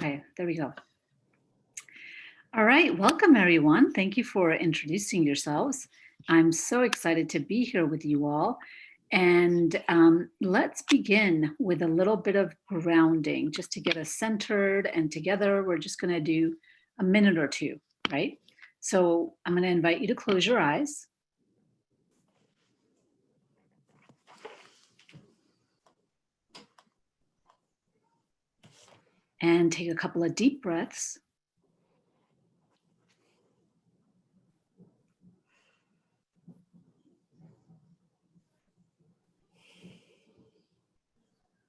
Okay, there we go. All right, welcome everyone. Thank you for introducing yourselves. I'm so excited to be here with you all. And let's begin with a little bit of grounding just to get us centered. And together, we're just going to do a minute or two, right? So I'm going to invite you to close your eyes. And take a couple of deep breaths.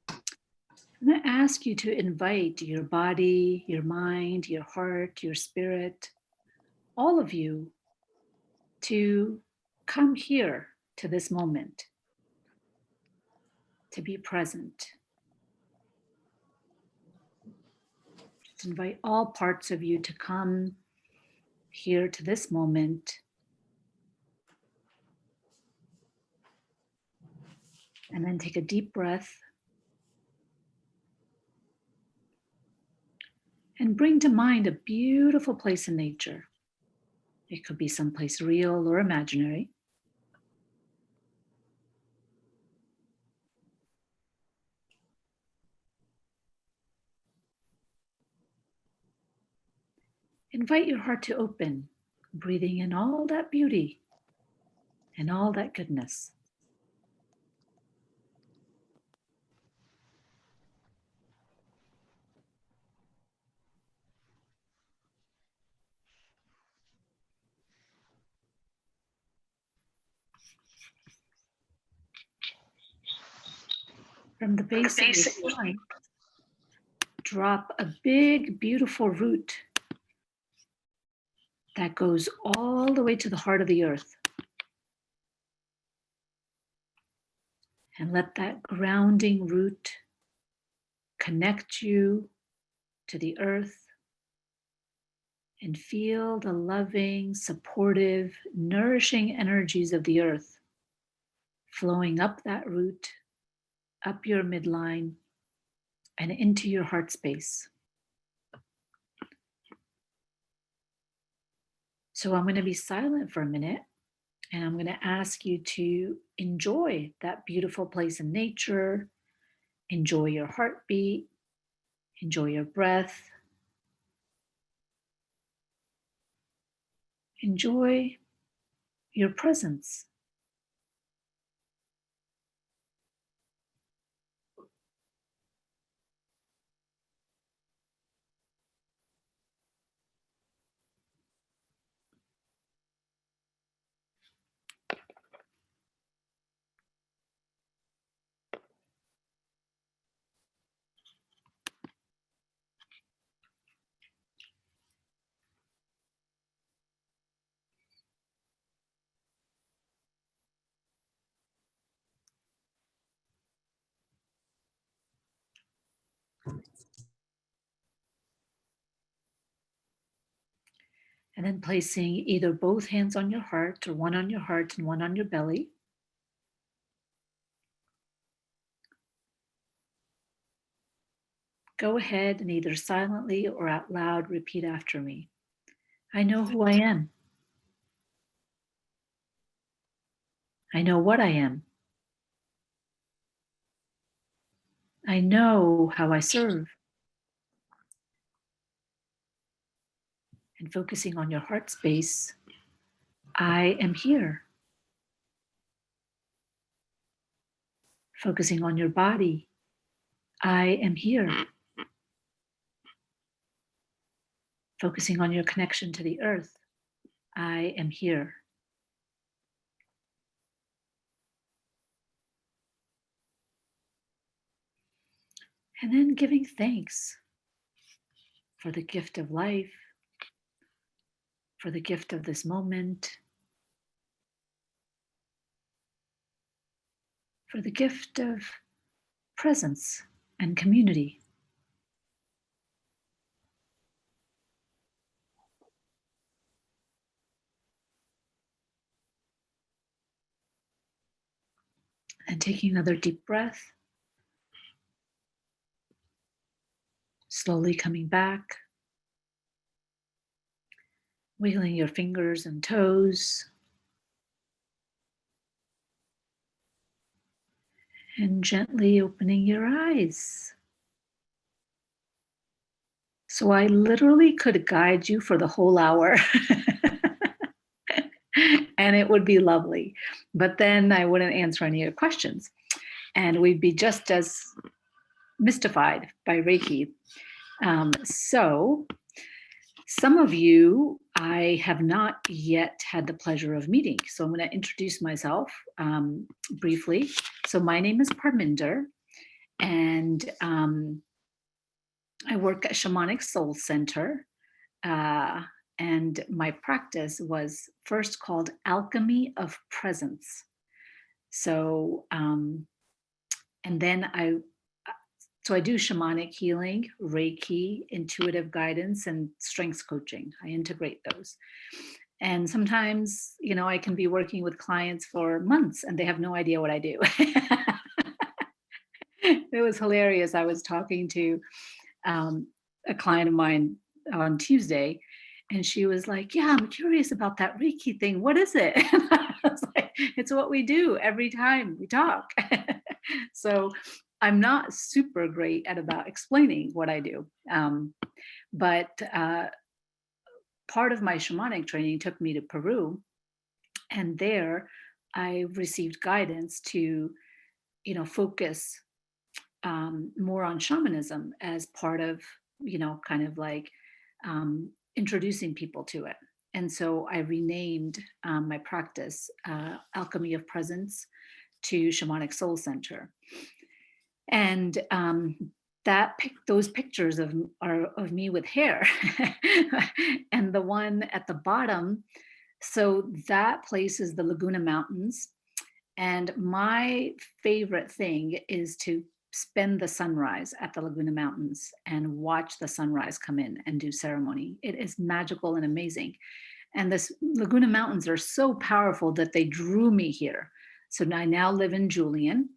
I'm going to ask you to invite your body, your mind, your heart, your spirit, all of you to come here to this moment, to be present. Just invite all parts of you to come here to this moment. And then take a deep breath and bring to mind a beautiful place in nature. It could be someplace real or imaginary. Invite your heart to open, breathing in all that beauty and all that goodness. From the base of your spine, drop a big, beautiful root that goes all the way to the heart of the earth. And let that grounding root connect you to the earth and feel the loving, supportive, nourishing energies of the earth flowing up that root, up your midline, and into your heart space. So I'm going to be silent for a minute, and I'm going to ask you to enjoy that beautiful place in nature, enjoy your heartbeat, enjoy your breath, enjoy your presence. And then placing either both hands on your heart or one on your heart and one on your belly. Go ahead and either silently or out loud repeat after me. I know who I am. I know what I am. I know how I serve. And focusing on your heart space, I am here. Focusing on your body, I am here. Focusing on your connection to the earth, I am here. And then giving thanks for the gift of life, for the gift of this moment, for the gift of presence and community. And taking another deep breath, Slowly coming back, wiggling your fingers and toes, and gently opening your eyes. So I literally could guide you for the whole hour. And it would be lovely. But then I wouldn't answer any of your questions. And we'd be just as mystified by Reiki. So some of you I have not yet had the pleasure of meeting. So I'm going to introduce myself briefly. So my name is Parminder, and I work at Shamanic Soul Center. And my practice was first called Alchemy of Presence. So, and then I do shamanic healing, Reiki, intuitive guidance, and strengths coaching. I integrate those. And sometimes, I can be working with clients for months and they have no idea what I do. It was hilarious. I was talking to a client of mine on Tuesday, and she was like, "Yeah, I'm curious about that Reiki thing. What is it?" And I was like, "It's what we do every time we talk." So I'm not super great at about explaining what I do. But part of my shamanic training took me to Peru. And there I received guidance to, focus more on shamanism as part of, kind of like introducing people to it. And so I renamed my practice, Alchemy of Presence, to Shamanic Soul Center. And those pictures are of me with hair, and the one at the bottom. So that place is the Laguna Mountains, and my favorite thing is to spend the sunrise at the Laguna Mountains and watch the sunrise come in and do ceremony. It is magical and amazing. And this Laguna Mountains are so powerful that they drew me here. So I now live in Julian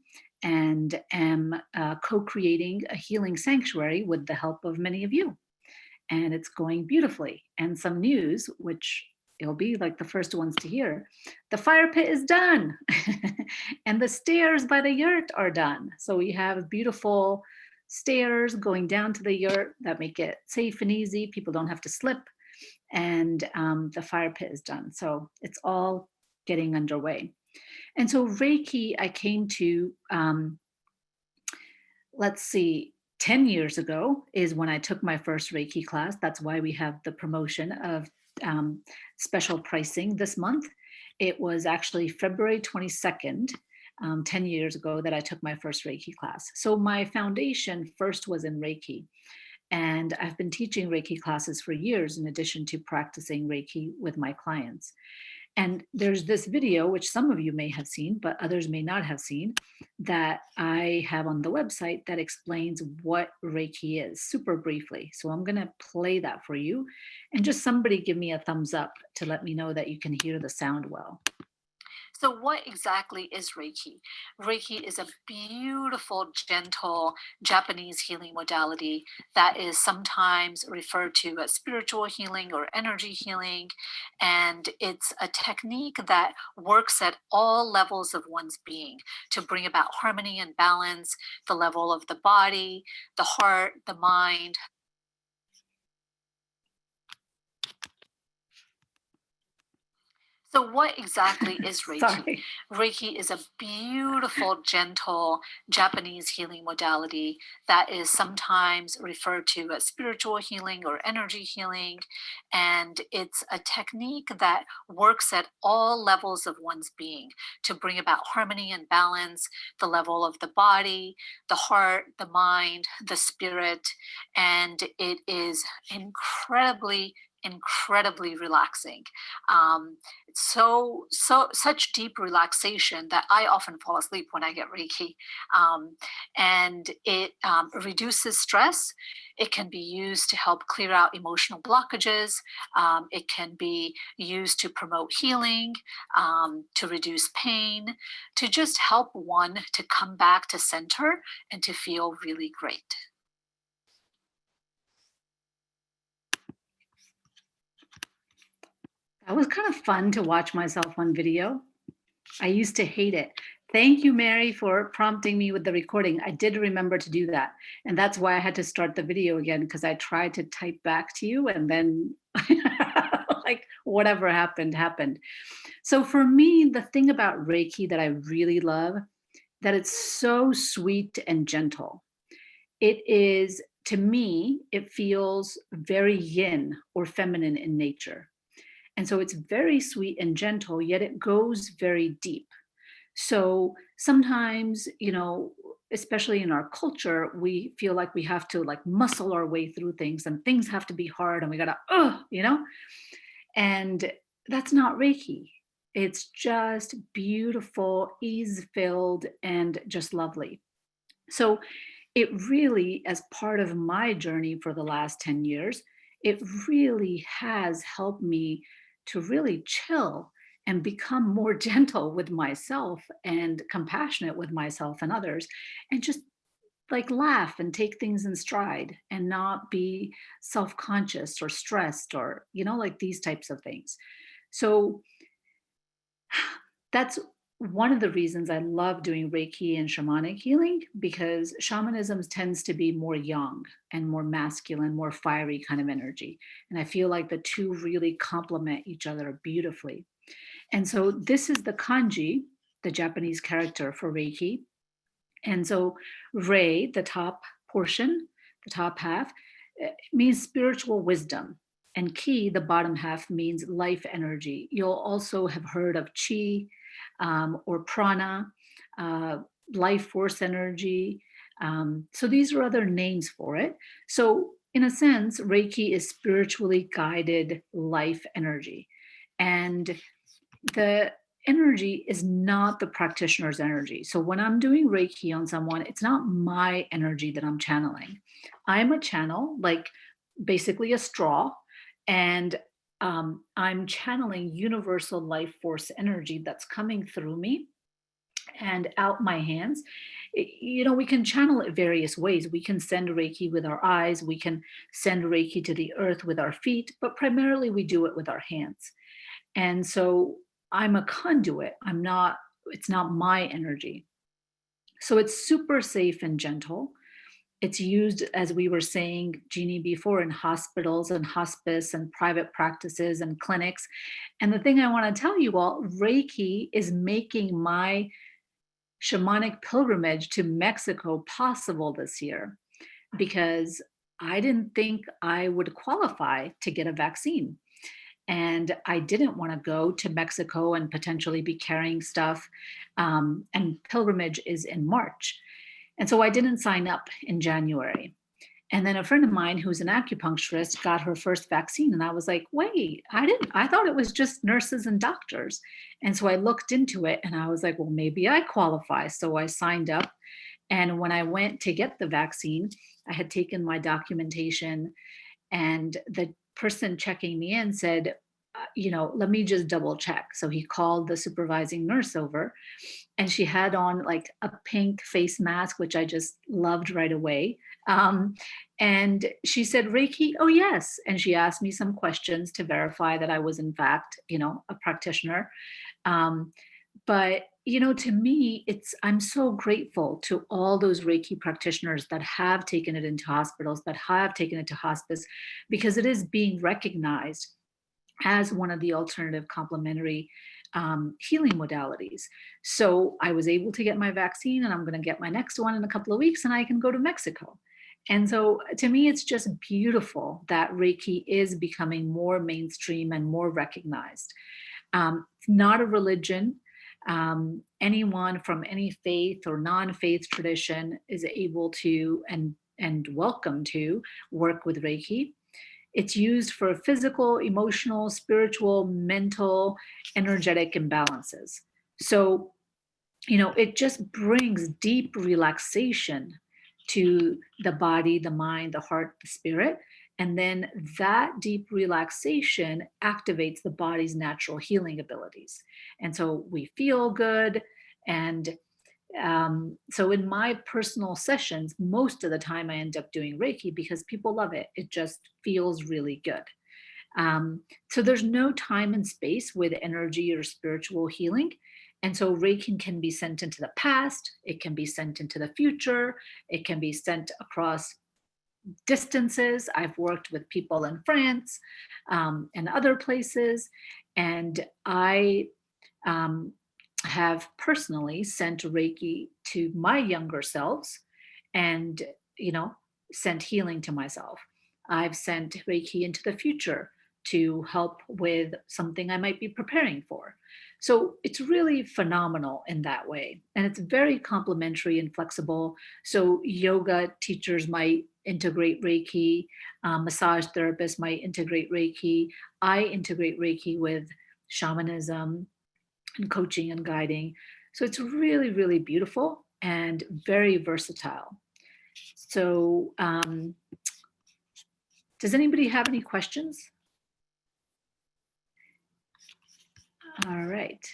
and am co-creating a healing sanctuary with the help of many of you. And it's going beautifully. And some news, which you'll be like the first ones to hear: the fire pit is done. And the stairs by the yurt are done. So we have beautiful stairs going down to the yurt that make it safe and easy. People don't have to slip. And the fire pit is done. So it's all getting underway. And so Reiki, I came to, let's see, 10 years ago is when I took my first Reiki class. That's why we have the promotion of special pricing this month. It was actually February 22nd, 10 years ago, that I took my first Reiki class. So my foundation first was in Reiki. And I've been teaching Reiki classes for years in addition to practicing Reiki with my clients. And there's this video, which some of you may have seen, but others may not have seen, that I have on the website that explains what Reiki is super briefly. So I'm going to play that for you. And just somebody give me a thumbs up to let me know that you can hear the sound well. So what exactly is Reiki? Reiki is a beautiful, gentle Japanese healing modality that is sometimes referred to as spiritual healing or energy healing. And it's a technique that works at all levels of one's being to bring about harmony and balance, the level of the body, the heart, the mind. So what exactly is Reiki? Sorry. Reiki is a beautiful, gentle Japanese healing modality that is sometimes referred to as spiritual healing or energy healing. And it's a technique that works at all levels of one's being to bring about harmony and balance, the level of the body, the heart, the mind, the spirit. And it is incredibly relaxing. Such deep relaxation that I often fall asleep when I get Reiki. And it reduces stress. It can be used to help clear out emotional blockages. It can be used to promote healing, to reduce pain, to just help one to come back to center and to feel really great. That was kind of fun to watch myself on video. I used to hate it. Thank you, Mary, for prompting me with the recording. I did remember to do that. And that's why I had to start the video again, because I tried to type back to you and then like whatever happened, happened. So for me, the thing about Reiki that I really love, that it's so sweet and gentle. It is, to me, it feels very yin or feminine in nature. And so it's very sweet and gentle, yet it goes very deep. So sometimes, especially in our culture, we feel like we have to like muscle our way through things and things have to be hard and we gotta, and that's not Reiki. It's just beautiful, ease filled, and just lovely. So it really, as part of my journey for the last 10 years, it really has helped me to really chill and become more gentle with myself and compassionate with myself and others, and just like laugh and take things in stride and not be self-conscious or stressed or, like these types of things. So that's one of the reasons I love doing Reiki and shamanic healing, because shamanism tends to be more yang and more masculine, more fiery kind of energy. And I feel like the two really complement each other beautifully. And so this is the kanji, the Japanese character for Reiki. And so Rei, the top portion, the top half, means spiritual wisdom. And Ki, the bottom half, means life energy. You'll also have heard of Chi or prana, uh, life force energy. So these are other names for it. So, in a sense, Reiki is spiritually guided life energy. And the energy is not the practitioner's energy. So when I'm doing Reiki on someone, it's not my energy that I'm channeling. I'm a channel, like basically a straw, and I'm channeling universal life force energy that's coming through me and out my hands. We can channel it various ways. We can send Reiki with our eyes, we can send Reiki to the earth with our feet, but primarily we do it with our hands. And so I'm a conduit. It's not my energy. So it's super safe and gentle. It's used, as we were saying, Jeannie, before, in hospitals and hospice and private practices and clinics. And the thing I want to tell you all, Reiki is making my shamanic pilgrimage to Mexico possible this year, because I didn't think I would qualify to get a vaccine. And I didn't want to go to Mexico and potentially be carrying stuff. And pilgrimage is in March. And so I didn't sign up in January. And then a friend of mine who's an acupuncturist got her first vaccine. And I was like, wait, I thought it was just nurses and doctors. And so I looked into it and I was like, well, maybe I qualify. So I signed up. And when I went to get the vaccine, I had taken my documentation, and the person checking me in said, let me just double check. So he called the supervising nurse over, and she had on like a pink face mask, which I just loved right away. And she said, Reiki, oh, yes. And she asked me some questions to verify that I was, in fact, a practitioner. Um, but to me, I'm so grateful to all those Reiki practitioners that have taken it into hospitals, that have taken it to hospice, because it is being recognized as one of the alternative complementary healing modalities. So I was able to get my vaccine, and I'm going to get my next one in a couple of weeks, and I can go to Mexico. And so to me, it's just beautiful that Reiki is becoming more mainstream and more recognized. It's not a religion. Anyone from any faith or non-faith tradition is able to and welcome to work with Reiki. It's used for physical, emotional, spiritual, mental, energetic imbalances. So, it just brings deep relaxation to the body, the mind, the heart, the spirit. And then that deep relaxation activates the body's natural healing abilities. And so we feel good. And so in my personal sessions, most of the time I end up doing Reiki because people love it. It just feels really good. So there's no time and space with energy or spiritual healing. And so Reiki can be sent into the past, it can be sent into the future, it can be sent across distances. I've worked with people in France and other places, and I um, have personally sent Reiki to my younger selves and, you know, sent healing to myself. I've sent Reiki into the future to help with something I might be preparing for. So it's really phenomenal in that way. And it's very complementary and flexible. So yoga teachers might integrate Reiki, massage therapists might integrate Reiki. I integrate Reiki with shamanism and coaching and guiding. So it's really, really beautiful and very versatile. So, does anybody have any questions? All right.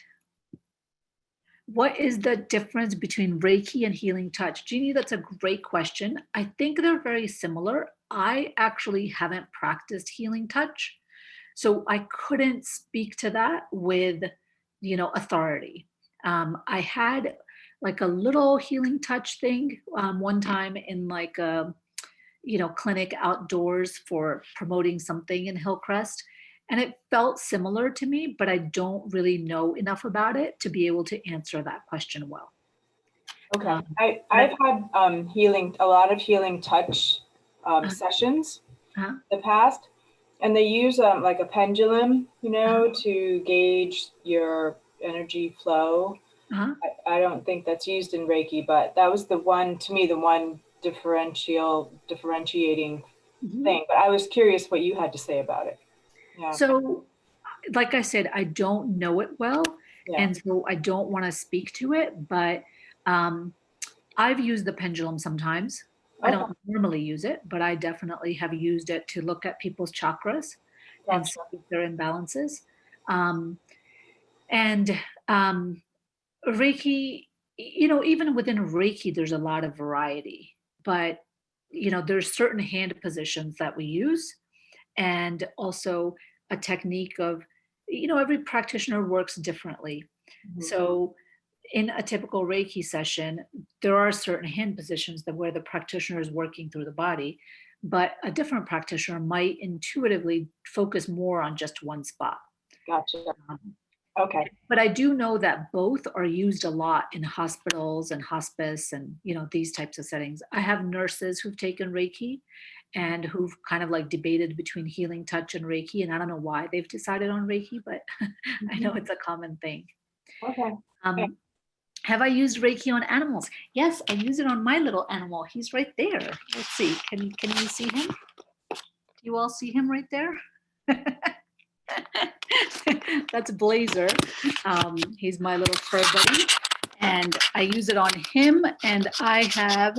What is the difference between Reiki and healing touch? Jeannie, that's a great question. I think they're very similar. I actually haven't practiced healing touch, so I couldn't speak to that with, authority. I had like a little healing touch thing one time in like a clinic outdoors for promoting something in Hillcrest. And it felt similar to me, but I don't really know enough about it to be able to answer that question well. Okay. I've had a lot of healing touch sessions Uh-huh. in the past, and they use like a pendulum, to gauge your energy flow. Uh-huh. I don't think that's used in Reiki, but that was the one differentiating Mhm. thing. But I was curious what you had to say about it. Yeah. So, like I said, I don't know it well. Yeah. And so I don't want to speak to it, but um, I've used the pendulum sometimes. I Okay. don't normally use it, but I definitely have used it to look at people's chakras and Gotcha. see if there are imbalances. Um, and Reiki, even within Reiki, there's a lot of variety, but there's certain hand positions that we use, and also a technique of, every practitioner works differently. Mhm. So in a typical Reiki session, there are certain hand positions that where the practitioner is working through the body, but a different practitioner might intuitively focus more on just one spot. Gotcha. Um, Okay. but I do know that both are used a lot in hospitals and hospice and, these types of settings. I have nurses who've taken Reiki and who've kind of like debated between healing touch and Reiki. And I don't know why they've decided on Reiki, but I know it's a common thing. Okay. Um, have I used Reiki on animals? Yes, I use it on my little animal. He's right there. Let's see. Can you see him? Do you all see him right there? That's Blazer. He's my little fur buddy. And I use it on him. And I have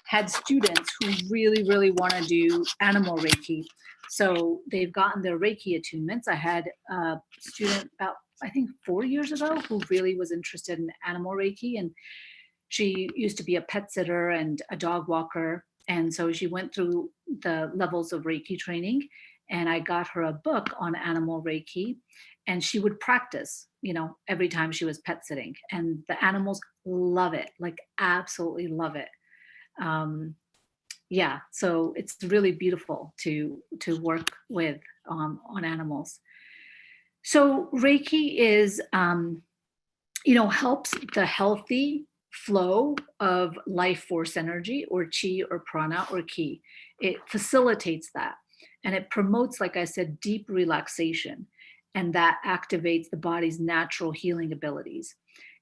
had students who really, really want to do animal Reiki. So they've gotten their Reiki attunements. I had a student about, I think, 4 years ago who really was interested in animal Reiki. And she used to be a pet sitter and a dog walker. And so she went through the levels of Reiki training. And I got her a book on animal Reiki. And she would practice, every time she was pet sitting. And the animals love it, like absolutely love it. Yeah, so it's really beautiful to work with on animals. So Reiki is helps the healthy flow of life force energy or chi or prana or ki. It facilitates that, and it promotes, like I said, deep relaxation, and that activates the body's natural healing abilities.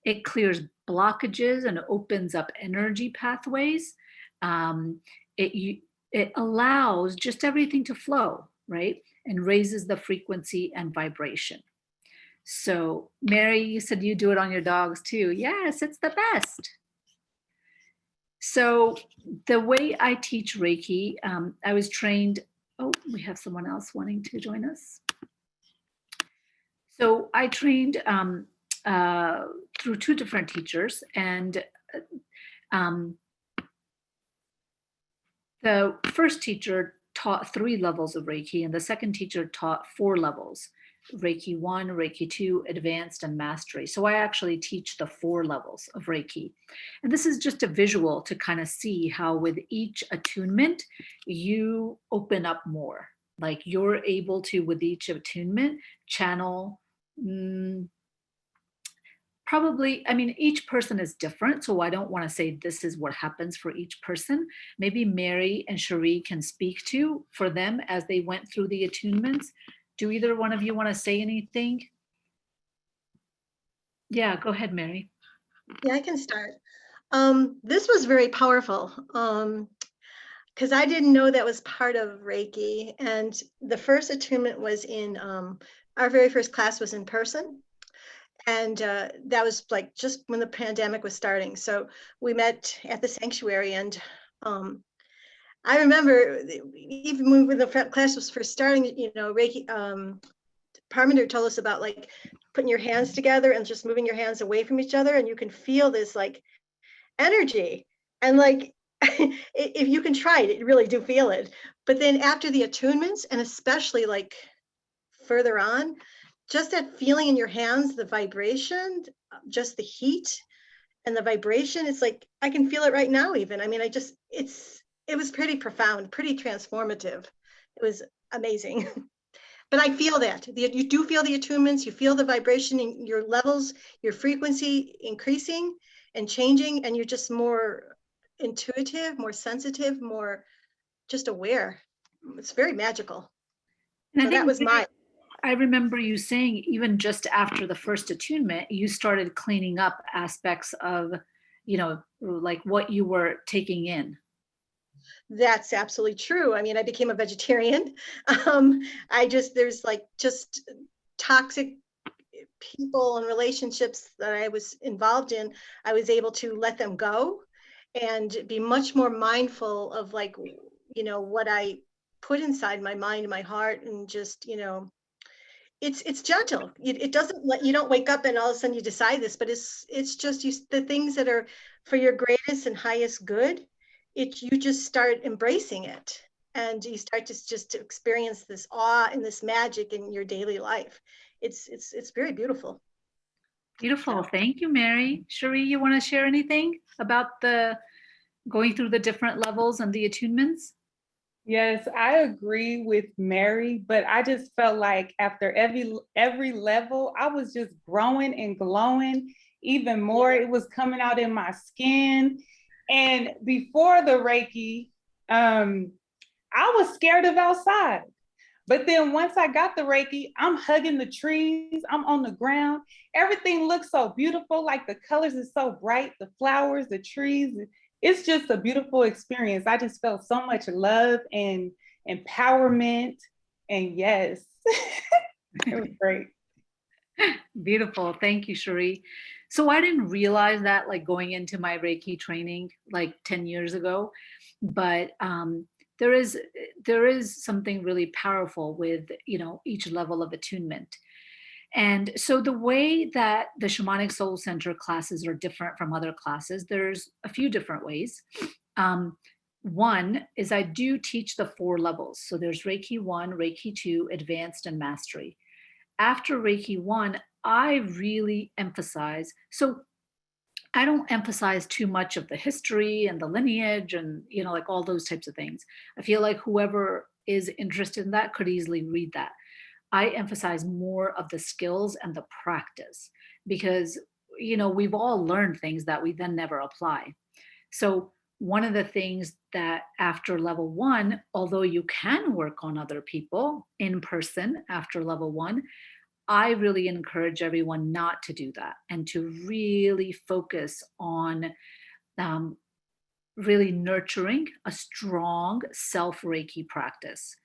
It clears blockages and opens up energy pathways. um, it allows just everything to flow, right, and raises the frequency and vibration. So, Mary, you said you do it on your dogs too. Yes, it's the best. So, the way I teach Reiki, I was trained. Oh, we have someone else wanting to join us. So, I trained through two different teachers, and um, the first teacher taught 3 levels of Reiki, and the second teacher taught 4 levels: Reiki 1, Reiki 2, Advanced, and Mastery. So I actually teach the 4 levels of Reiki. And this is just a visual to kind of see how with each attunement, you open up more. Like you're able to, with each attunement, channel. Probably, I mean, each person is different, so I don't want to say this is what happens for each person. Maybe Mary and Cherie can speak to for them as they went through the attunements. Do either one of you want to say anything? Yeah, go ahead, Mary. Yeah, I can start. This was very powerful because I didn't know that was part of Reiki. And the first attunement was in our very first class was in person. And that was like just when the pandemic was starting. So we met at the sanctuary, and I remember even when the class was first starting, you know, Reiki, Parminder told us about like putting your hands together and just moving your hands away from each other, and you can feel this like energy. And like, if you can try it, you really do feel it. But then after the attunements, and especially like further on, just that feeling in your hands, the vibration, just the heat and the vibration, it's like, I can feel it right now even. I mean, it was pretty profound, pretty transformative. It was amazing. But I feel that you do feel the attunements, you feel the vibration in your levels, your frequency increasing and changing, and you're just more intuitive, more sensitive, more just aware. It's very magical. And I So that think was my, I remember you saying even just after the first attunement, you started cleaning up aspects of, you know, like what you were taking in. that's absolutely true. I mean, I became a vegetarian. There's like just toxic people and relationships that I was involved in. I was able to let them go and be much more mindful of like, you know, what I put inside my mind and my heart, and just, you know, it's gentle. It doesn't let you don't wake up and all of a sudden you decide this, but it's just the things that are for your greatest and highest good. You just start embracing it, and you start to just experience this awe and this magic in your daily life. It's very beautiful. Beautiful. So. Thank you, Mary. Cherie, you want to share anything about the going through the different levels and the attunements? Yes, I agree with Mary, but I just felt like after every level, I was just growing and glowing even more. It was coming out in my skin. And before the Reiki, I was scared of outside. But then once I got the Reiki, I'm hugging the trees, I'm on the ground. Everything looks so beautiful, like the colors is so bright, the flowers, the trees. It's just a beautiful experience. I just felt so much love and empowerment. And yes, it was great. Beautiful. Thank you, Cherie. So I didn't realize that like going into my Reiki training like 10 years ago, but there is something really powerful with, you know, each level of attunement. And so the way that the Shamanic Soul Center classes are different from other classes, there's a few different ways. One is I do teach the 4 levels. So there's Reiki 1, Reiki 2, Advanced, and Mastery. After Reiki 1, I really emphasize, so I don't emphasize too much of the history and the lineage and, you know, like all those types of things. I feel like whoever is interested in that could easily read that. I emphasize more of the skills and the practice because, you know, we've all learned things that we then never apply. So one of the things that after level 1, although you can work on other people in person after level 1, I really encourage everyone not to do that and to really focus on um, really nurturing a strong self Reiki practice.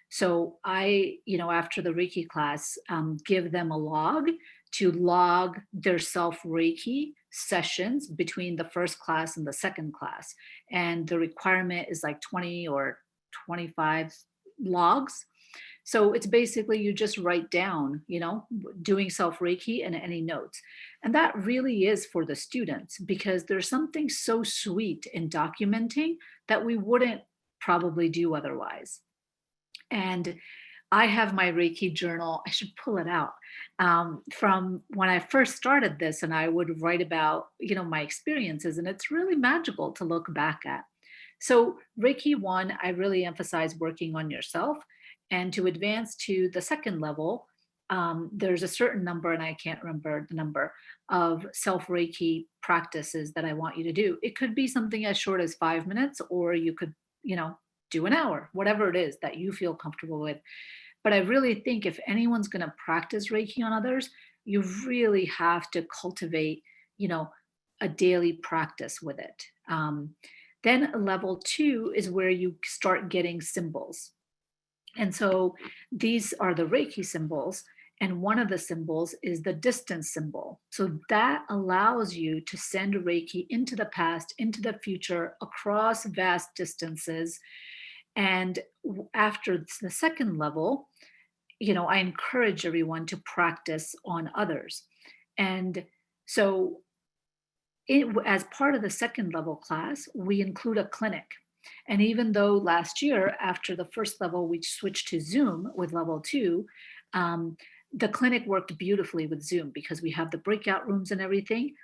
So I, you know, after the Reiki class, give them a log to log their self Reiki sessions between the first class and the second class. And the requirement is like 20 or 25 logs. So it's basically you just write down, you know, doing self Reiki and any notes. And that really is for the students because there's something so sweet in documenting that we wouldn't probably do otherwise. And I have my Reiki journal. I should pull it out from when I first started this, and I would write about, my experiences, and it's really magical to look back at. So Reiki 1, I really emphasize working on yourself, and to advance to the second level, there's a certain number, and I can't remember the number of self Reiki practices that I want you to do. It could be something as short as 5 minutes, or you could, do an hour, whatever it is that you feel comfortable with. But I really think if anyone's going to practice Reiki on others, you really have to cultivate, a daily practice with it. Then level 2 is where you start getting symbols. And so these are the Reiki symbols. And one of the symbols is the distance symbol. So that allows you to send Reiki into the past, into the future, across vast distances. And after the second level, I encourage everyone to practice on others. And so as part of the second level class, we include a clinic. And even though last year, after the first level, we switched to Zoom with level 2, the clinic worked beautifully with Zoom because we have the breakout rooms and everything.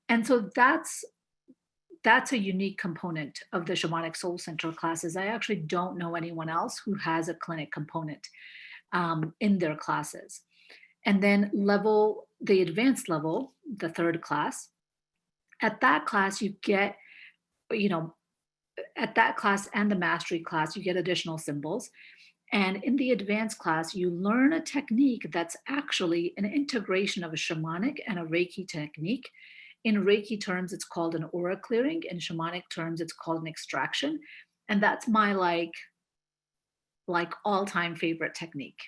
And so that's a unique component of the Shamanic Soul Center classes. I actually don't know anyone else who has a clinic component in their classes. And then the advanced level, the third class, at that class you get, at that class and the mastery class, you get additional symbols. And in the advanced class, you learn a technique that's actually an integration of a shamanic and a Reiki technique. In Reiki terms, it's called an aura clearing. In shamanic terms, it's called an extraction. And that's my like all-time favorite technique.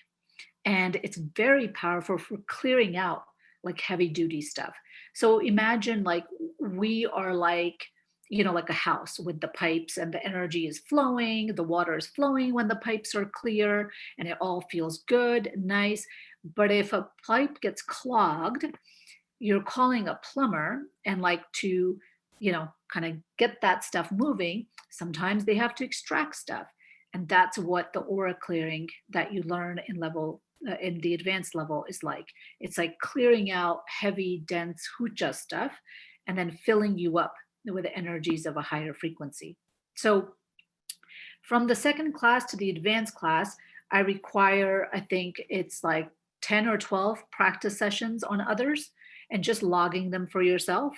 And it's very powerful for clearing out like heavy duty stuff. So imagine like we are like a house with the pipes, and the energy is flowing, the water is flowing when the pipes are clear, and it all feels good, nice. But if a pipe gets clogged, you're calling a plumber, and like to, kind of get that stuff moving, sometimes they have to extract stuff. And that's what the aura clearing that you learn in the advanced level is like. It's like clearing out heavy, dense hucha stuff and then filling you up with the energies of a higher frequency. So from the second class to the advanced class, I require, I think it's like 10 or 12 practice sessions on others and just logging them for yourself.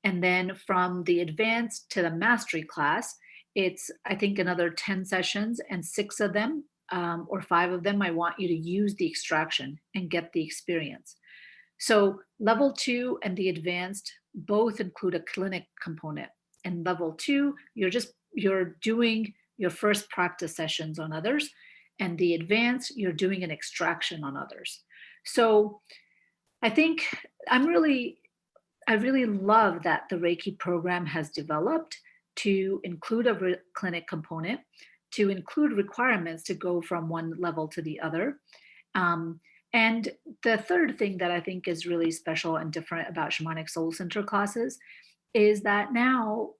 And then from the advanced to the mastery class, it's, I think, another 10 sessions, and 6 of them or 5 of them, I want you to use the extraction and get the experience. So level 2 and the advanced both include a clinic component. And level 2, you're doing your first practice sessions on others, and the advanced, you're doing an extraction on others. So I think I really love that the Reiki program has developed to include a clinic component, to include requirements to go from one level to the other. And the third thing that I think is really special and different about Shamanic Soul Center classes is that now,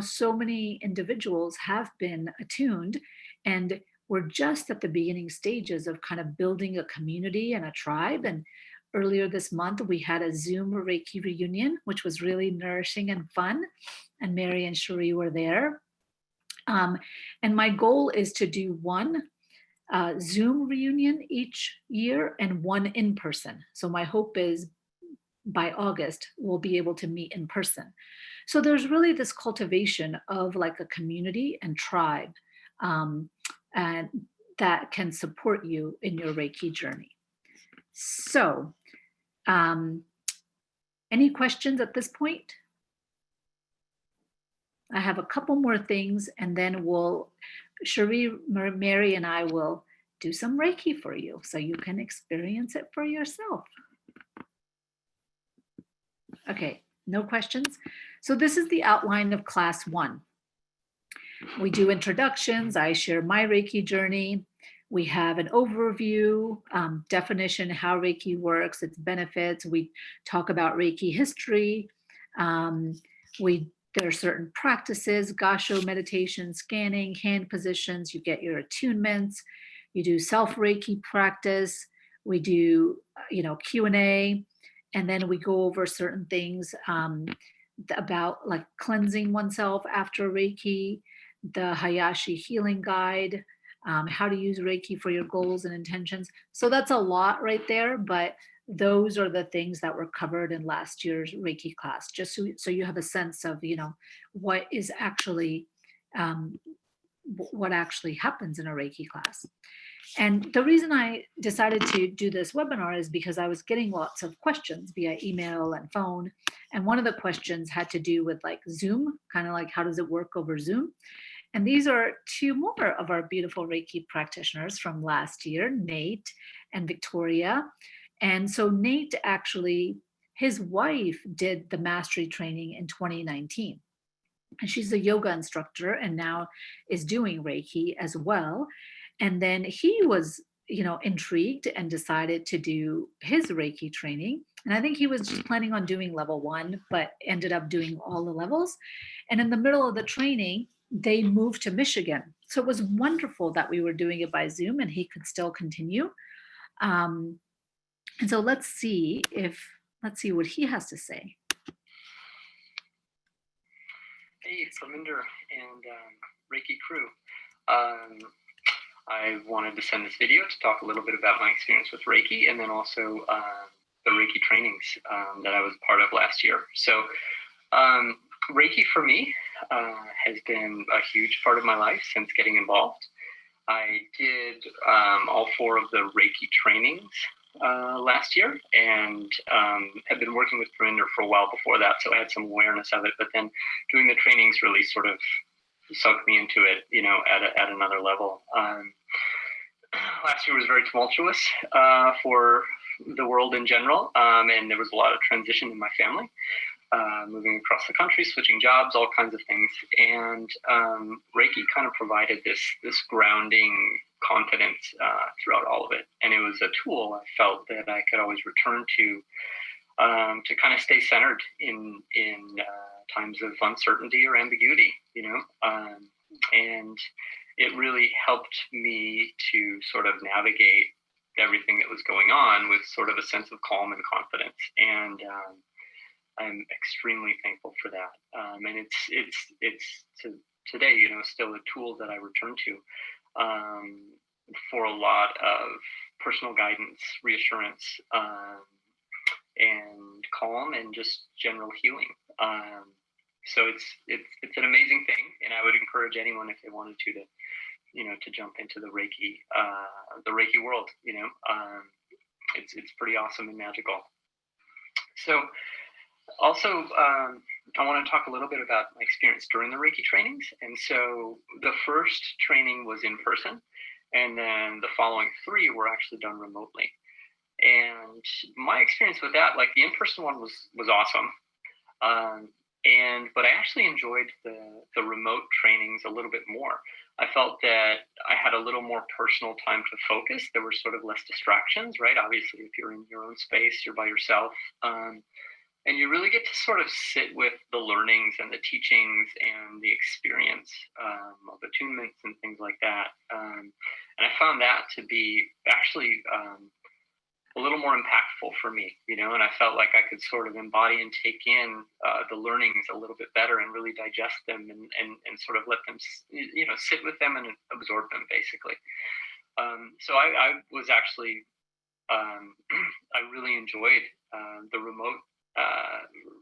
so many individuals have been attuned, and we're just at the beginning stages of kind of building a community and a tribe. And earlier this month, we had a Zoom Reiki reunion, which was really nourishing and fun. And Mary and Cherie were there. And my goal is to do one Zoom reunion each year and one in person. So my hope is by August, we'll be able to meet in person. So there's really this cultivation of like a community and tribe and that can support you in your Reiki journey. So any questions at this point? I have a couple more things, and then Cherie, Mary, and I will do some Reiki for you so you can experience it for yourself. Okay, no questions. So this is the outline of class 1. We do introductions. I share my Reiki journey. We have an overview, definition, how Reiki works, its benefits. We talk about Reiki history. There are certain practices, Gassho meditation, scanning, hand positions, you get your attunements. You do self Reiki practice. We do, Q&A, and then we go over certain things about like cleansing oneself after Reiki, the Hayashi healing guide, how to use Reiki for your goals and intentions. So that's a lot right there, but those are the things that were covered in last year's Reiki class, just so you have a sense of, what is actually, what actually happens in a Reiki class. And the reason I decided to do this webinar is because I was getting lots of questions via email and phone. And one of the questions had to do with like Zoom, kind of like how does it work over Zoom? And these are two more of our beautiful Reiki practitioners from last year, Nate and Victoria. And so Nate actually, his wife did the mastery training in 2019. And she's a yoga instructor and now is doing Reiki as well. And then he was, intrigued and decided to do his Reiki training. And I think he was just planning on doing level 1, but ended up doing all the levels. And in the middle of the training, they moved to Michigan. So it was wonderful that we were doing it by Zoom and he could still continue. And so let's see what he has to say. Hey, Parminder and Reiki crew. I wanted to send this video to talk a little bit about my experience with Reiki and then also the Reiki trainings that I was part of last year. So Reiki for me has been a huge part of my life since getting involved. I did all 4 of the Reiki trainings last year and had been working with Parminder for a while before that, so I had some awareness of it, but then doing the trainings really sort of sunk me into it, at another level. Last year was very tumultuous for the world in general, and there was a lot of transition in my family, moving across the country, switching jobs, all kinds of things, and Reiki kind of provided this grounding confidence throughout all of it, and it was a tool I felt that I could always return to kind of stay centered in times of uncertainty or ambiguity, and it really helped me to sort of navigate everything that was going on with sort of a sense of calm and confidence, and I'm extremely thankful for that. And it's today, still a tool that I return to for a lot of personal guidance, reassurance, and calm, and just general healing. So it's an amazing thing, and I would encourage anyone if they wanted to jump into the Reiki world. It's pretty awesome and magical. So also, I want to talk a little bit about my experience during the Reiki trainings. And so the first training was in person, and then the following 3 were actually done remotely. And my experience with that, like the in-person one was awesome. But I actually enjoyed the remote trainings a little bit more. I felt that I had a little more personal time to focus. There were sort of less distractions, right? Obviously, if you're in your own space, you're by yourself. And you really get to sort of sit with the learnings and the teachings and the experience of attunements and things like that. And I found that to be actually a little more impactful for me, and I felt like I could sort of embody and take in the learnings a little bit better and really digest them and sort of let them, sit with them and absorb them, basically. So I was actually, I really enjoyed the remote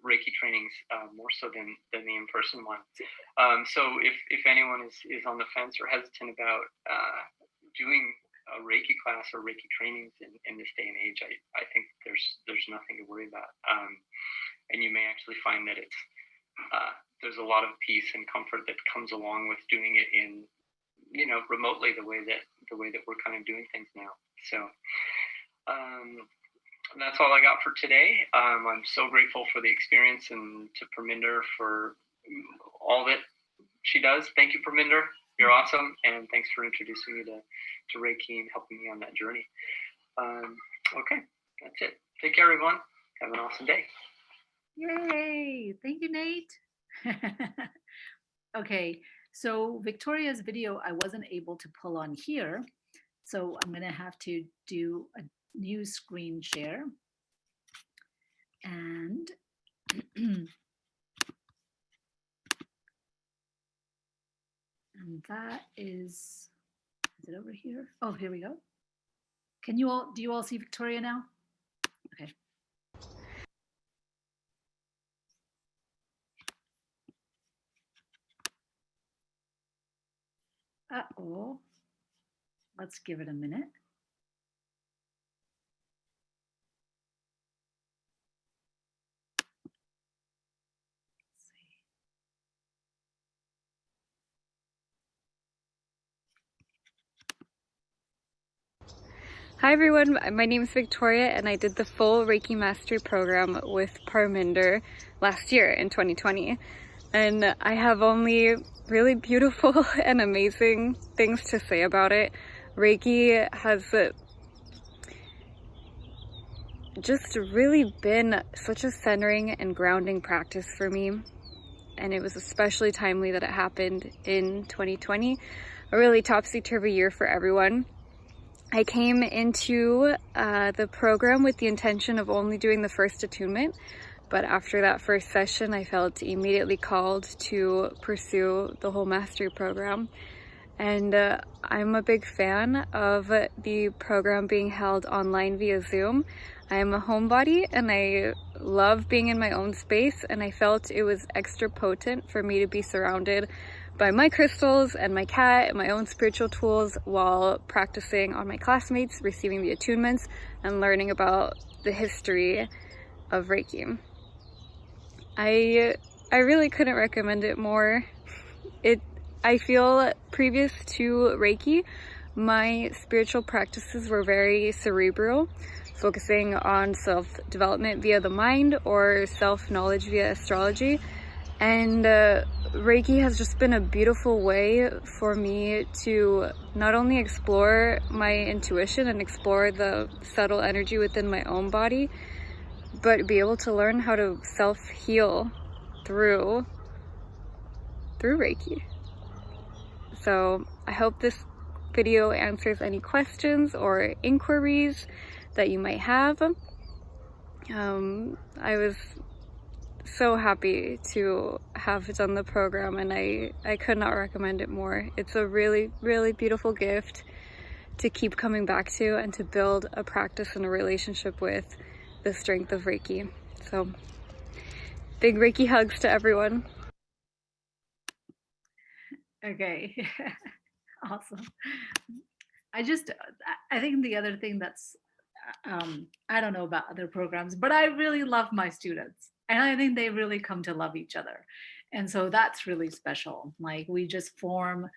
Reiki trainings more so than the in-person one. So if anyone is on the fence or hesitant about doing a Reiki class or Reiki trainings in this day and age, I think there's nothing to worry about. And you may actually find that it's there's a lot of peace and comfort that comes along with doing it in remotely the way that we're kind of doing things now. So that's all I got for today. I'm so grateful for the experience and to Parminder for all that she does. Thank you, Parminder. You're awesome. And thanks for introducing me to Reiki and helping me on that journey. Okay, that's it. Take care, everyone. Have an awesome day. Yay. Thank you, Nate. Okay, so Victoria's video I wasn't able to pull on here. So I'm going to have to do a new screen share. And and that is it over here? Oh, here we go. Do you all see Victoria now? Okay. Uh-oh. Let's give it a minute. Let's see. Hi everyone, my name is Victoria and I did the full Reiki Mastery program with Parminder last year in 2020. And I have only really beautiful and amazing things to say about it. Reiki has just really been such a centering and grounding practice for me. And it was especially timely that it happened in 2020, a really topsy-turvy year for everyone. I came into the program with the intention of only doing the first attunement, but after that first session, I felt immediately called to pursue the whole mastery program. And I'm a big fan of the program being held online via Zoom. I am a homebody and I love being in my own space, and I felt it was extra potent for me to be surrounded by my crystals and my cat and my own spiritual tools while practicing on my classmates, receiving the attunements, and learning about the history of Reiki. I really couldn't recommend it more. I feel previous to Reiki, my spiritual practices were very cerebral, focusing on self-development via the mind or self-knowledge via astrology. And Reiki has just been a beautiful way for me to not only explore my intuition and explore the subtle energy within my own body, but be able to learn how to self-heal through Reiki. So I hope this video answers any questions or inquiries that you might have. I was so happy to have done the program, and I could not recommend it more. It's a really, really beautiful gift to keep coming back to and to build a practice and a relationship with the strength of Reiki. So big Reiki hugs to everyone. Okay. Awesome. I think the other thing that's, I don't know about other programs, but I really love my students and I think they really come to love each other. And so that's really special. Like we just form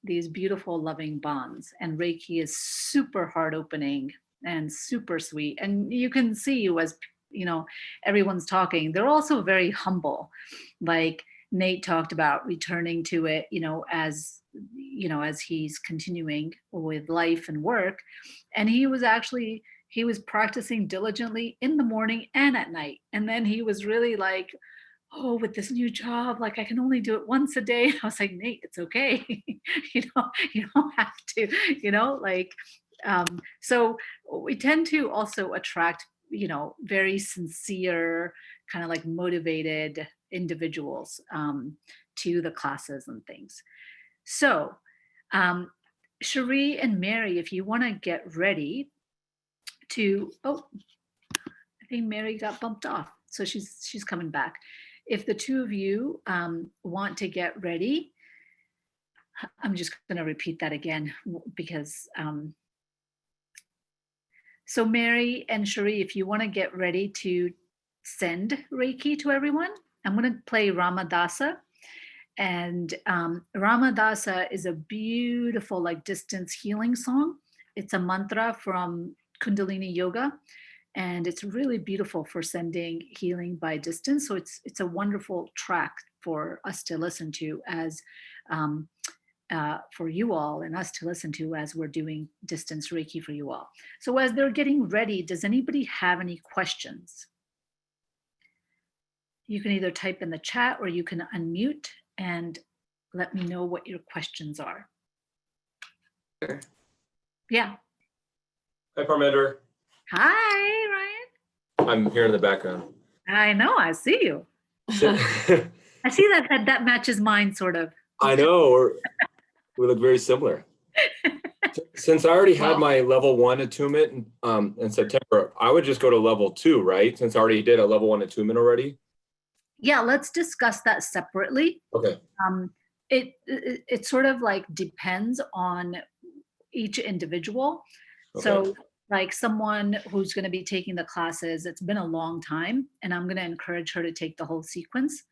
these beautiful loving bonds, and Reiki is super heart opening and super sweet. And you can see as, everyone's talking, they're also very humble. Like Nate talked about returning to it, as he's continuing with life and work. And he was practicing diligently in the morning and at night. And then he was really like, oh, with this new job, like I can only do it once a day. I was like, Nate, it's okay. You don't have to, so we tend to also attract, very sincere, kind of like motivated individuals to the classes and things. So Cherie and Mary, if you want to get ready to, I think Mary got bumped off. So she's coming back. If the two of you want to get ready, I'm just going to repeat that again because, so Mary and Cherie, if you want to get ready to send Reiki to everyone, I'm going to play Ramadasa. And Ramadasa is a beautiful, like distance healing song. It's a mantra from Kundalini Yoga. And it's really beautiful for sending healing by distance. So it's a wonderful track for us to listen to as for you all and us to listen to as we're doing distance Reiki for you all. So as they're getting ready, does anybody have any questions? You can either type in the chat or you can unmute and let me know what your questions are. Sure. Yeah. Hi, Parminder. Hi, Ryan. I'm here in the background. I know, I see you. I see that matches mine, sort of. I know, we look very similar. Since I already had Well- my level 1 attunement in September, I would just go to level 2, right? Since I already did a level 1 attunement already. Yeah, let's discuss that separately. Okay. It sort of like depends on each individual. So like someone who's going to be taking the classes, it's been a long time, and I'm going to encourage her to take the whole sequence.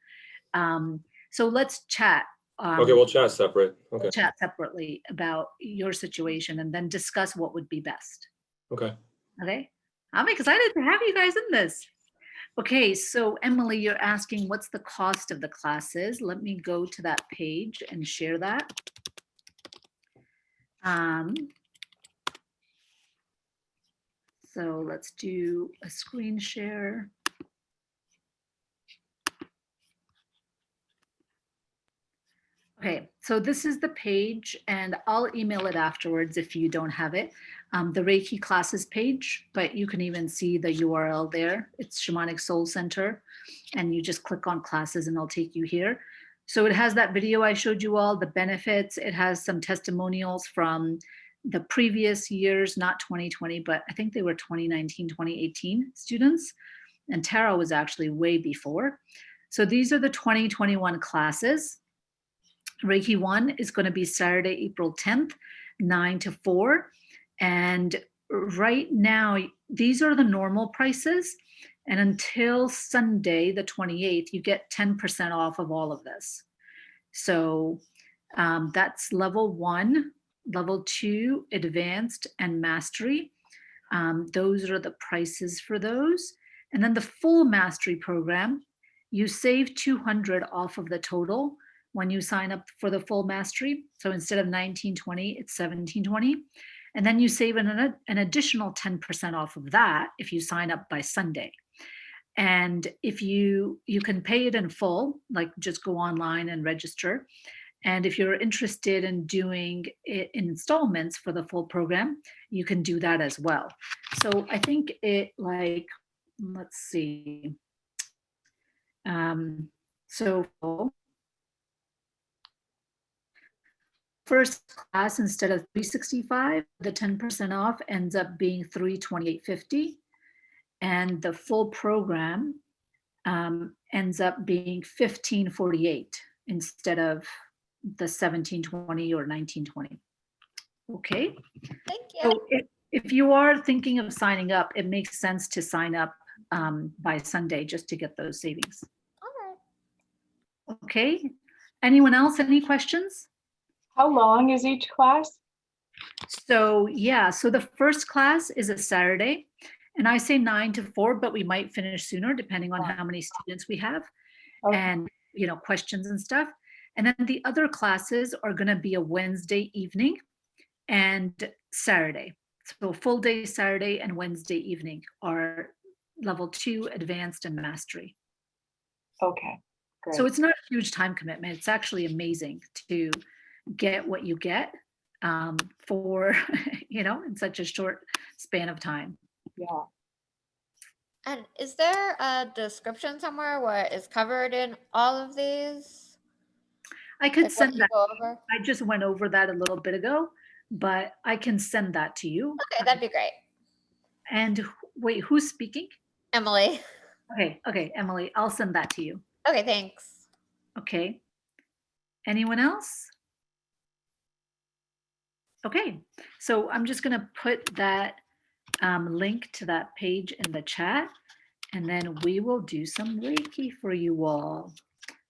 So let's chat. Okay, we'll chat separate. Okay. We'll chat separately about your situation and then discuss what would be best. Okay. Okay. I'm excited to have you guys in this. Okay, so Emily, you're asking what's the cost of the classes. Let me go to that page and share that. So let's do a screen share. Okay, so this is the page, and I'll email it afterwards if you don't have it. The Reiki classes page, but you can even see the URL there. It's Shamanic Soul Center, and you just click on classes and it'll take you here. So it has that video I showed you all, the benefits. It has some testimonials from the previous years, not 2020, but I think they were 2019, 2018 students. And Tara was actually way before. So these are the 2021 classes. Reiki 1 is going to be Saturday, April 10th, 9 to 4. And right now, these are the normal prices. And until Sunday, the 28th, you get 10% off of all of this. So that's level 1, level 2, advanced, and mastery. Those are the prices for those. And then the full mastery program, you save $200 off of the total when you sign up for the full mastery. So instead of $19.20, it's $17.20. And then you save an additional 10% off of that if you sign up by Sunday. And if you can pay it in full, like just go online and register. And if you're interested in doing it in installments for the full program, you can do that as well. So I think it like, let's see. So first class, instead of $365, the 10% off ends up being $328.50, and the full program ends up being $1548 instead of the $1720 or $1920. Okay. Thank you. So if you are thinking of signing up, it makes sense to sign up by Sunday just to get those savings. All right. Okay. Anyone else? Any questions? How long is each class? So yeah, so the first class is a Saturday, and I say 9 to 4, but we might finish sooner depending on how many students we have and questions and stuff. And then the other classes are going to be a Wednesday evening and Saturday. So full day Saturday and Wednesday evening are level 2, advanced, and mastery. Okay, great. So it's not a huge time commitment. It's actually amazing to get what you get for, in such a short span of time. Yeah. And is there a description somewhere where it's covered in all of these? I could Like what send you that. go over? I just went over that a little bit ago, but I can send that to you. Okay, that'd be great. And wait, who's speaking? Emily. Okay, Emily, I'll send that to you. Okay, thanks. Okay. Anyone else? Okay, so I'm just going to put that link to that page in the chat, and then we will do some Reiki for you all.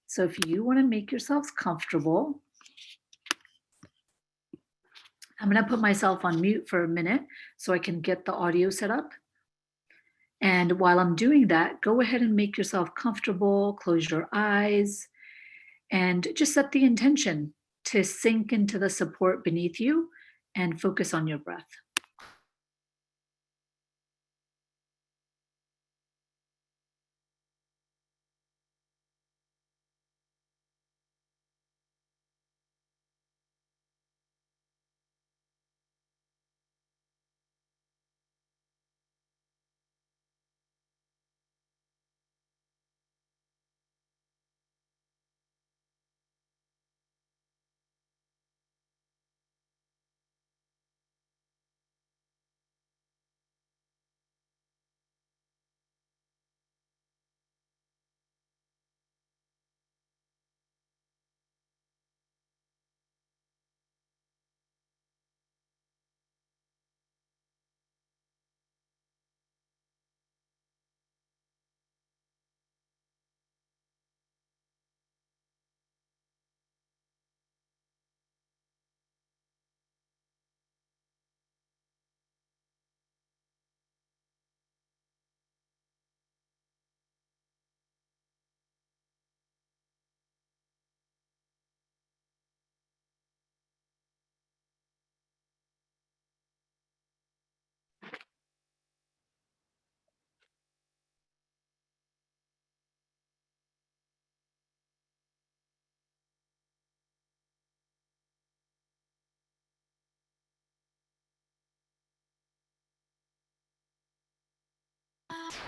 So if you want to make yourselves comfortable, I'm going to put myself on mute for a minute so I can get the audio set up. And while I'm doing that, go ahead and make yourself comfortable, close your eyes, and just set the intention to sink into the support beneath you and focus on your breath.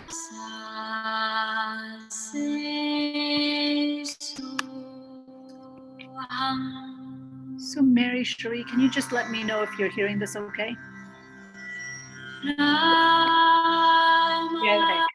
Sa, se, so, hum. So Mary Cherie, can you just let me know if you're hearing this okay? Yes. Okay.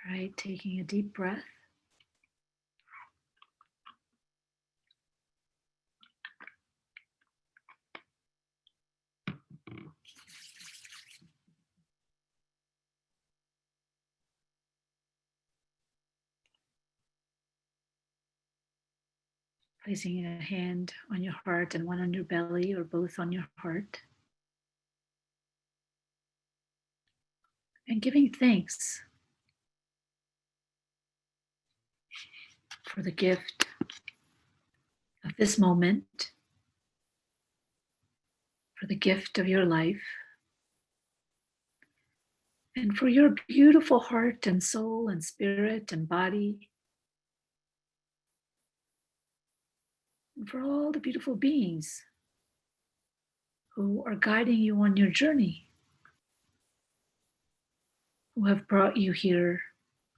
All right, taking a deep breath. Placing a hand on your heart and one on your belly, or both on your heart. And giving thanks for the gift of this moment, for the gift of your life, and for your beautiful heart and soul and spirit and body, and for all the beautiful beings who are guiding you on your journey, who have brought you here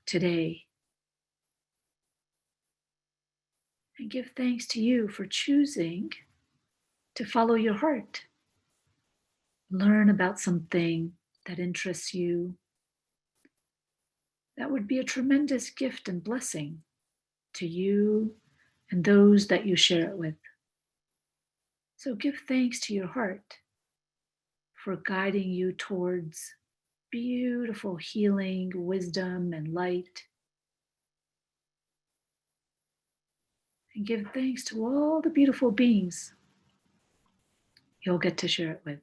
today. And give thanks to you for choosing to follow your heart. Learn about something that interests you. That would be a tremendous gift and blessing to you and those that you share it with. So give thanks to your heart for guiding you towards beautiful healing, wisdom, and light. And give thanks to all the beautiful beings you'll get to share it with.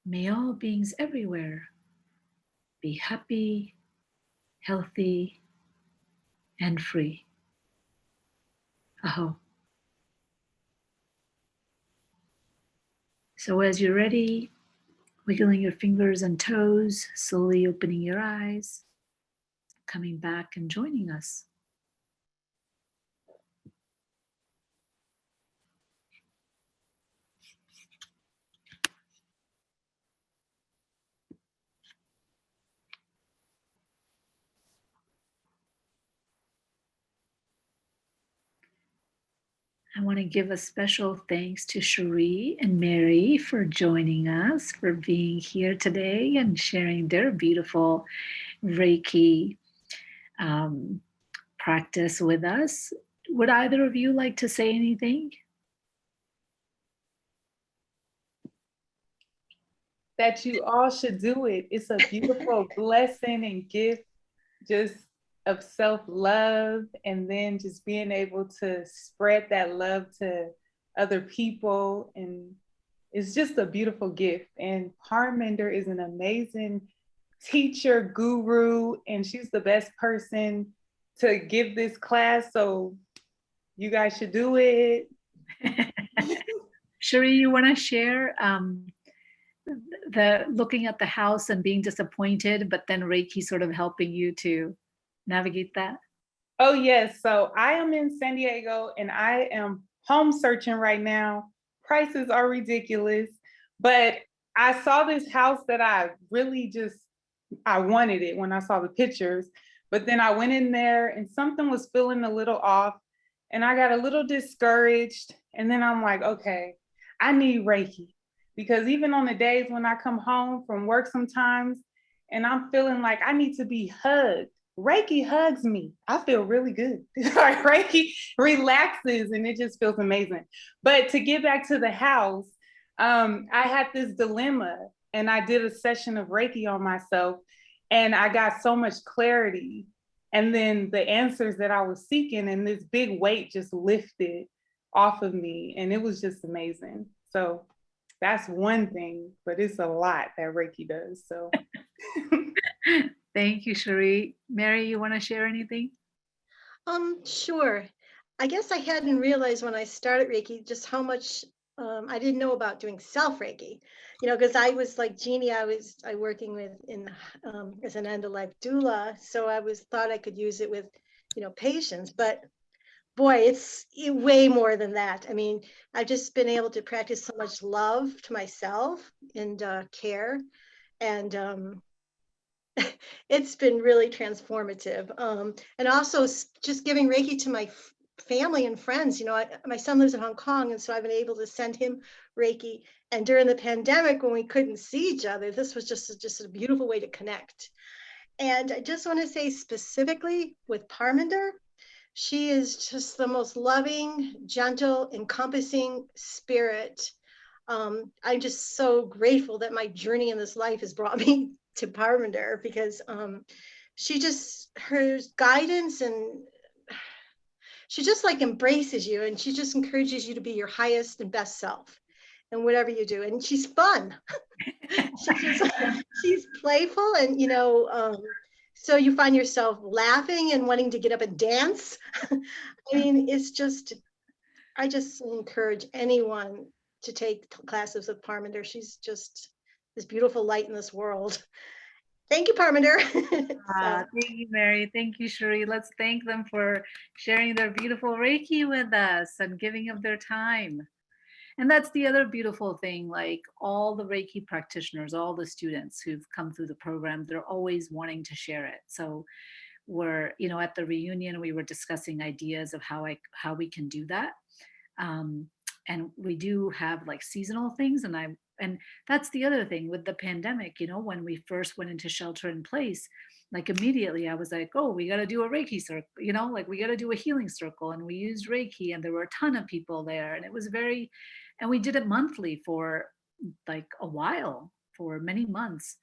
May all beings everywhere be happy, healthy, and free. Aho. So as you're ready, wiggling your fingers and toes, slowly opening your eyes, coming back and joining us. I want to give a special thanks to Cherie and Mary for joining us, for being here today and sharing their beautiful Reiki practice with us. Would either of you like to say anything? That you all should do it. It's a beautiful blessing and gift just of self-love, and then just being able to spread that love to other people. And it's just a beautiful gift. And Parminder is an amazing teacher, guru, and she's the best person to give this class. So you guys should do it. Cherie, you want to share the looking at the house and being disappointed, but then Reiki sort of helping you to navigate that? Oh, yes. So I am in San Diego and I am home searching right now. Prices are ridiculous, but I saw this house that I wanted it when I saw the pictures, but then I went in there and something was feeling a little off and I got a little discouraged. And then I'm like, okay, I need Reiki, because even on the days when I come home from work sometimes and I'm feeling like I need to be hugged, Reiki hugs me. I feel really good. Reiki relaxes and it just feels amazing. But to get back to the house, I had this dilemma and I did a session of Reiki on myself and I got so much clarity. And then the answers that I was seeking and this big weight just lifted off of me. And it was just amazing. So that's one thing, but it's a lot that Reiki does. So. Thank you, Cherie. Mary, you want to share anything? Sure. I guess I hadn't realized when I started Reiki just how much I didn't know about doing self Reiki. Because I was like Jeannie, I working with as an end of life doula, so I thought I could use it with patients, but boy, it's way more than that. I mean, I've just been able to practice so much love to myself and care, and it's been really transformative. And also just giving Reiki to my family and friends. My son lives in Hong Kong, and so I've been able to send him Reiki. And during the pandemic, when we couldn't see each other, this was just a beautiful way to connect. And I just want to say specifically with Parminder, she is just the most loving, gentle, encompassing spirit. I'm just so grateful that my journey in this life has brought me to Parminder, because her guidance, and she just like embraces you, and she just encourages you to be your highest and best self and whatever you do. And she's fun. she's playful, and so you find yourself laughing and wanting to get up and dance. I mean, I just encourage anyone to take classes with Parminder. She's just this beautiful light in this world. Thank you, Parminder. Thank you, Mary. Thank you, Cherie. Let's thank them for sharing their beautiful Reiki with us and giving of their time. And that's the other beautiful thing, like all the Reiki practitioners, all the students who've come through the program, they're always wanting to share it. So we're, at the reunion, we were discussing ideas of how we can do that. And we do have like seasonal things. And that's the other thing with the pandemic, when we first went into shelter in place, like immediately I was like, oh, we got to do a Reiki circle, like we got to do a healing circle. And we used Reiki, and there were a ton of people there. And it was and we did it monthly for like a while, for many months.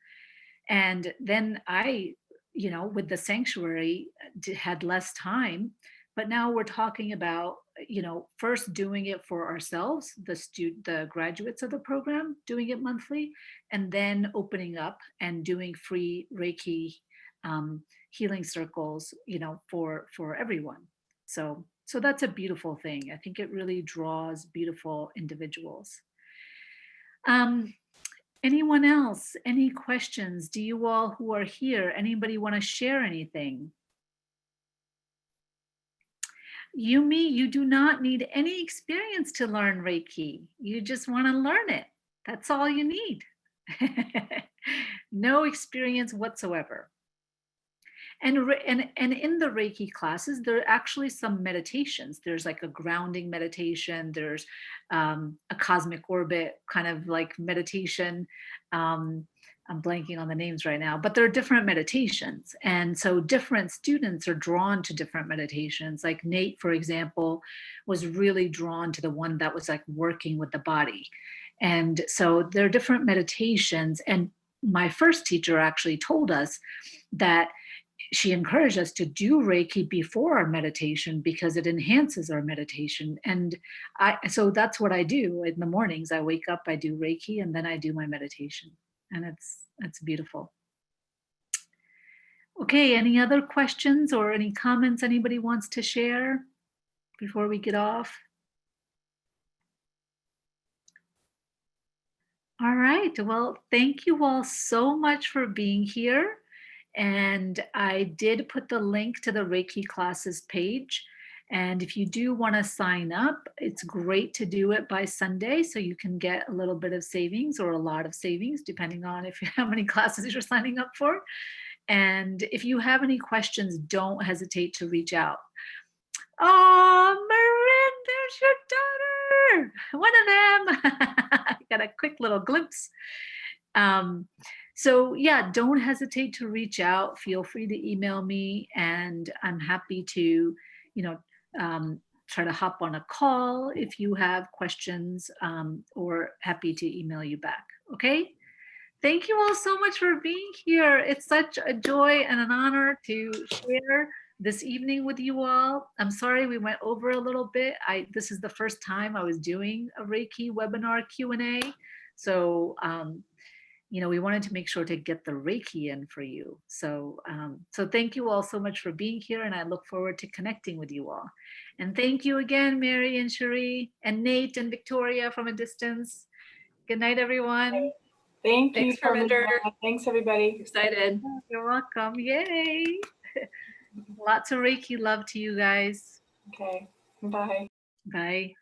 And then I, with the sanctuary, had less time. But now we're talking about, first doing it for ourselves, the graduates of the program, doing it monthly, and then opening up and doing free Reiki healing circles, for everyone. So that's a beautiful thing. I think it really draws beautiful individuals. Anyone else? Any questions? Do you all who are here, anybody want to share anything? Yumi, you do not need any experience to learn Reiki. You just want to learn it. That's all you need. No experience whatsoever. And in the Reiki classes, there are actually some meditations. There's like a grounding meditation. There's a cosmic orbit kind of like meditation. I'm blanking on the names right now, but there are different meditations. And so different students are drawn to different meditations. Like Nate, for example, was really drawn to the one that was like working with the body. And so there are different meditations. And my first teacher actually told us that she encouraged us to do Reiki before our meditation because it enhances our meditation. And so that's what I do in the mornings. I wake up, I do Reiki, and then I do my meditation. And it's beautiful. Okay, any other questions or any comments anybody wants to share before we get off? All right, well, thank you all so much for being here. And I did put the link to the Reiki classes page. And if you do want to sign up, it's great to do it by Sunday so you can get a little bit of savings or a lot of savings, depending on how many classes you're signing up for. And if you have any questions, don't hesitate to reach out. Oh, Marin, there's your daughter. One of them. I got a quick little glimpse. So yeah, don't hesitate to reach out. Feel free to email me, and I'm happy to, try to hop on a call if you have questions, or happy to email you back. Okay. Thank you all so much for being here. It's such a joy and an honor to share this evening with you all. I'm sorry we went over a little bit. This is the first time I was doing a Reiki webinar Q&A. So, we wanted to make sure to get the Reiki in for you. So, so thank you all so much for being here, and I look forward to connecting with you all. And thank you again, Mary and Cherie, and Nate and Victoria from a distance. Good night, everyone. Thank you. Thanks, Parminder. Thanks, everybody. Excited. You're welcome. Yay. Lots of Reiki love to you guys. Okay. Bye. Bye.